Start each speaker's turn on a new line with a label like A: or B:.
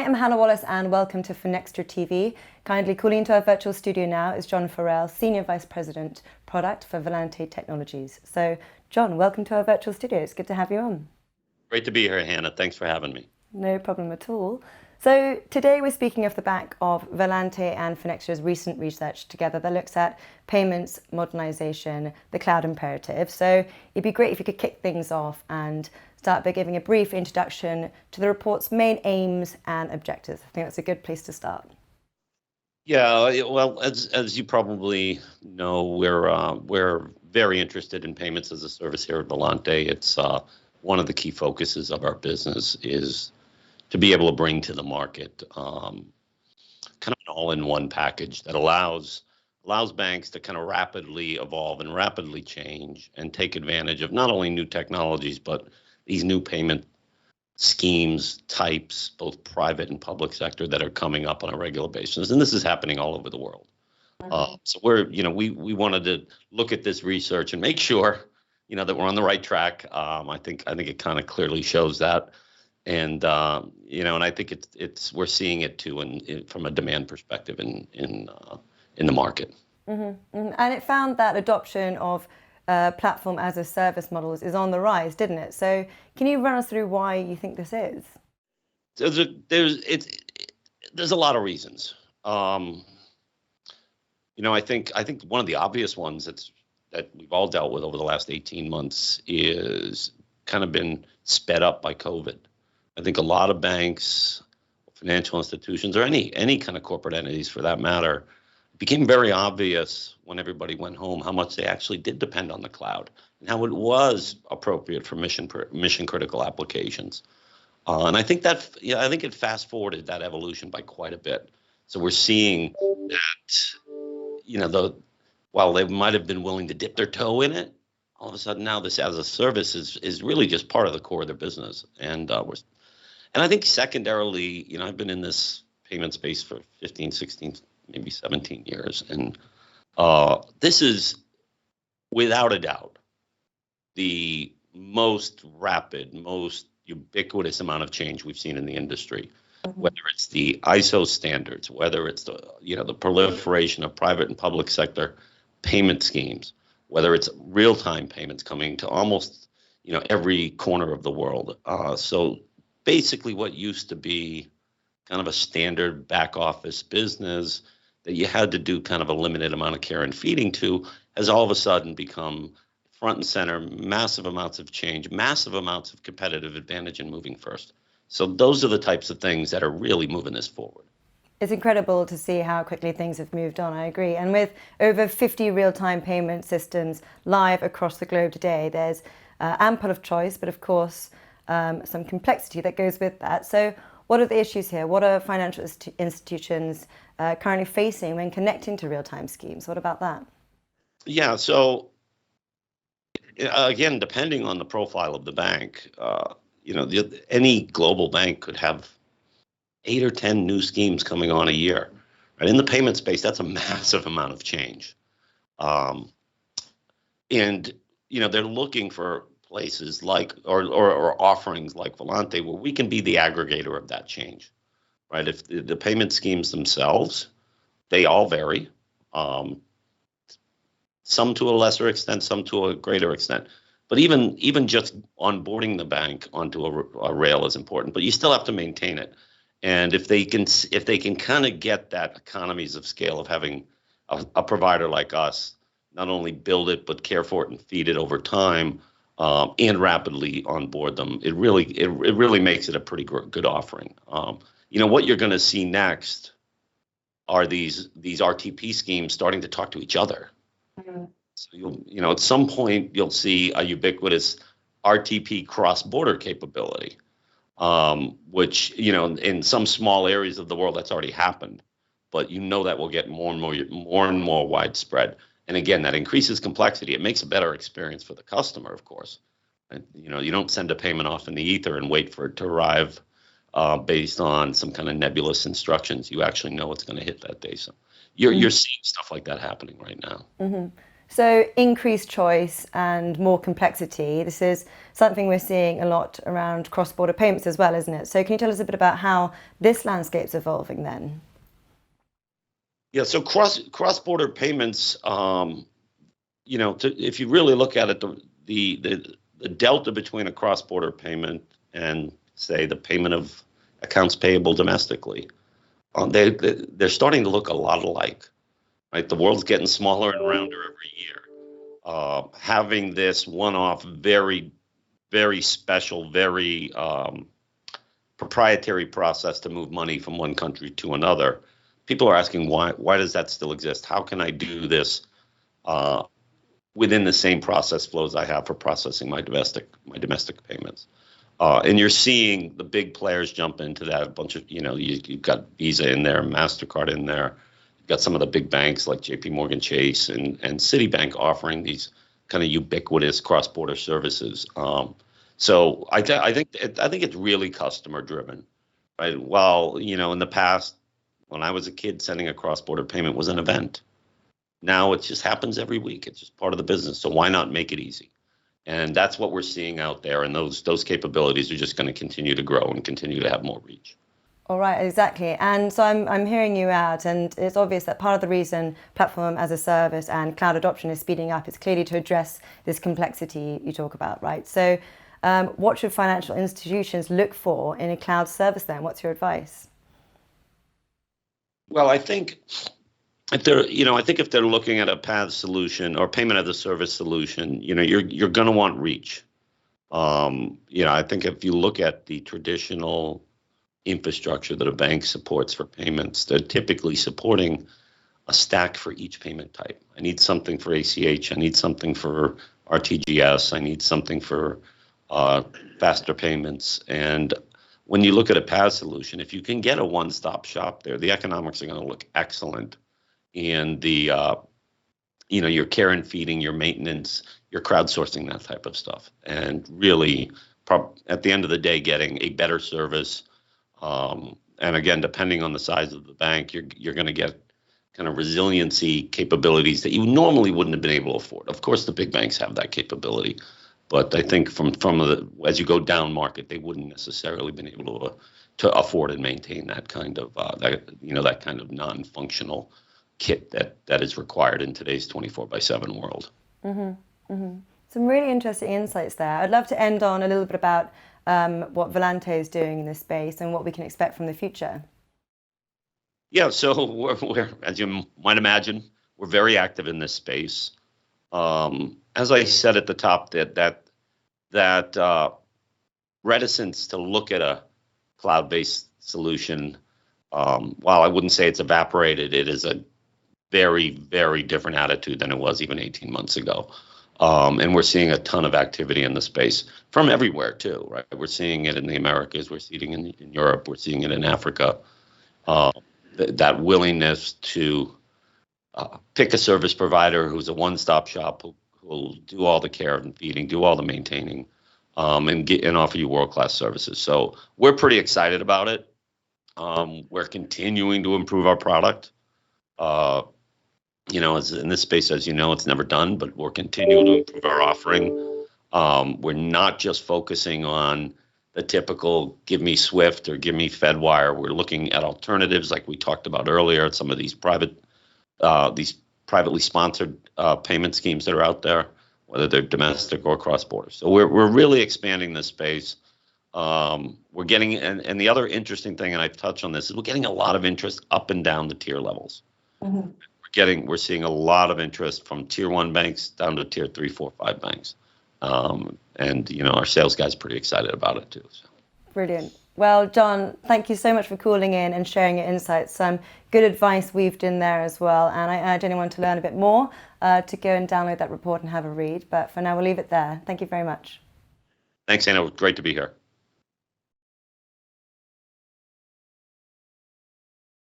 A: am Hannah Wallace and welcome to FinextraTV. Kindly calling into our virtual studio now is John Farrell, Senior Vice President, Product for Volante Technologies. So, John, welcome to our virtual studio. It's good to have you on.
B: Great to be here, Hannah. Thanks for having me.
A: No problem at all. So today we're speaking off the back of Volante and Finextra's recent research together that looks at payments modernization, the cloud imperative. So it'd be great if you could kick things off and start by giving a brief introduction to the report's main aims and objectives. I think that's a good place to start.
B: Yeah, well, as you probably know, we're very interested in payments as a service here at Volante. It's one of the key focuses of our business is to be able to bring to the market kind of an all-in-one package that allows banks to kind of rapidly evolve and rapidly change and take advantage of not only new technologies, but these new payment schemes, types, both private and public sector, that are coming up on a regular basis. And this is happening all over the world. So we wanted to look at this research and make sure, that we're on the right track. I think it kind of clearly shows that. And and I think we're seeing it too from a demand perspective in the market.
A: Mm-hmm. And it found that adoption of platform as a service models is on the rise, didn't it? So can you run us through why you think this is?
B: There's a lot of reasons. I think one of the obvious ones that we've all dealt with over the last 18 months is kind of been sped up by COVID. I think a lot of banks, financial institutions, or any kind of corporate entities for that matter, it became very obvious when everybody went home how much they actually did depend on the cloud and how it was appropriate for mission critical applications. And I think it fast forwarded that evolution by quite a bit. So we're seeing that, while they might have been willing to dip their toe in it, all of a sudden now this as a service is really just part of the core of their business. And I think secondarily, I've been in this payment space for 15, 16, maybe 17 years. And this is, without a doubt, the most rapid, most ubiquitous amount of change we've seen in the industry. Mm-hmm. Whether it's the ISO standards, whether it's the proliferation of private and public sector payment schemes, whether it's real-time payments coming to almost every corner of the world. So basically what used to be kind of a standard back office business that you had to do kind of a limited amount of care and feeding to has all of a sudden become front and center, massive amounts of change, massive amounts of competitive advantage in moving first. So those are the types of things that are really moving this forward.
A: It's incredible to see how quickly things have moved on, I agree. And with over 50 real-time payment systems live across the globe today, there's ample of choice, but of course, some complexity that goes with that. So what are the issues here? What are financial institutions currently facing when connecting to real-time schemes? What about that?
B: Yeah, so again, depending on the profile of the bank, any global bank could have 8 or 10 new schemes coming on a year. Right? In the payment space, that's a massive amount of change. And they're looking for places like or offerings like Volante where we can be the aggregator of that change, right? If the payment schemes themselves, they all vary, some to a lesser extent, some to a greater extent. But even just onboarding the bank onto a rail is important, but you still have to maintain it. And if they can kind of get that economies of scale of having a provider like us not only build it but care for it and feed it over time, and rapidly onboard them, it really makes it a pretty good offering. What you're going to see next are these RTP schemes starting to talk to each other. Mm-hmm. So at some point you'll see a ubiquitous RTP cross-border capability, which in some small areas of the world that's already happened, but that will get more and more widespread. And again, that increases complexity. It makes a better experience for the customer, of course. And, you don't send a payment off in the ether and wait for it to arrive based on some kind of nebulous instructions. You actually know it's going to hit that day. So you're seeing stuff like that happening right now.
A: Mm-hmm. So increased choice and more complexity. This is something we're seeing a lot around cross-border payments as well, isn't it? So can you tell us a bit about how this landscape's evolving then?
B: Yeah, so cross-border payments, if you really look at it, the delta between a cross-border payment and, say, the payment of accounts payable domestically, they're starting to look a lot alike, right? The world's getting smaller and rounder every year. Having this one-off, very, very special, very proprietary process to move money from one country to another, people are asking why does that still exist? How can I do this within the same process flows I have for processing my domestic payments? And you're seeing the big players jump into that. A bunch of, you've got Visa in there, MasterCard in there. You've got some of the big banks like JP Morgan Chase and Citibank offering these kind of ubiquitous cross-border services. So I think it's really customer driven, right? While, in the past, when I was a kid, sending a cross-border payment was an event. Now it just happens every week. It's just part of the business. So why not make it easy? And that's what we're seeing out there. And those capabilities are just going to continue to grow and continue to have more reach.
A: All right, exactly. And so I'm hearing you out, and it's obvious that part of the reason platform as a service and cloud adoption is speeding up is clearly to address this complexity you talk about, right? So what should financial institutions look for in a cloud service then? What's your advice?
B: Well, I think if they're looking at a PaaS solution or payment as a service solution, you're going to want reach. I think if you look at the traditional infrastructure that a bank supports for payments, they're typically supporting a stack for each payment type. I need something for ACH. I need something for RTGS. I need something for faster payments. And when you look at a PaaS solution, if you can get a one-stop shop there, the economics are going to look excellent. And your care and feeding, your maintenance, your crowdsourcing, that type of stuff. And really, at the end of the day, getting a better service. And again, depending on the size of the bank, you're going to get kind of resiliency capabilities that you normally wouldn't have been able to afford. Of course, the big banks have that capability, but I think as you go down market, they wouldn't necessarily been able to afford and maintain that kind of that kind of non-functional kit that is required in today's 24/7 world.
A: Mm-hmm, mm-hmm. Some really interesting insights there. I'd love to end on a little bit about what Volante is doing in this space and what we can expect from the future.
B: Yeah, so we're as you might imagine, we're very active in this space. As I said at the top, that reticence to look at a cloud-based solution, while I wouldn't say it's evaporated, it is a very, very different attitude than it was even 18 months ago. And we're seeing a ton of activity in the space from everywhere too, right? We're seeing it in the Americas, we're seeing it in Europe, we're seeing it in Africa. That willingness to pick a service provider who's a one-stop shop, who will do all the care and feeding, do all the maintaining, and offer you world-class services. So we're pretty excited about it. We're continuing to improve our product. As in this space, as you know, it's never done, but we're continuing to improve our offering. We're not just focusing on the typical give me SWIFT or give me Fedwire. We're looking at alternatives like we talked about earlier, some of these privately sponsored payment schemes that are out there, whether they're domestic or cross-border. So we're really expanding this space. We're getting, and the other interesting thing, and I've touched on this, is we're getting a lot of interest up and down the tier levels. Mm-hmm. We're seeing a lot of interest from tier 1 banks down to tier 3, 4, 5 banks. And our sales guys are pretty excited about it too. So.
A: Brilliant. Well, John, thank you so much for calling in and sharing your insights. Some good advice weaved in there as well. And I urge anyone to learn a bit more to go and download that report and have a read. But for now, we'll leave it there. Thank you very much.
B: Thanks, Anna. Great to be here.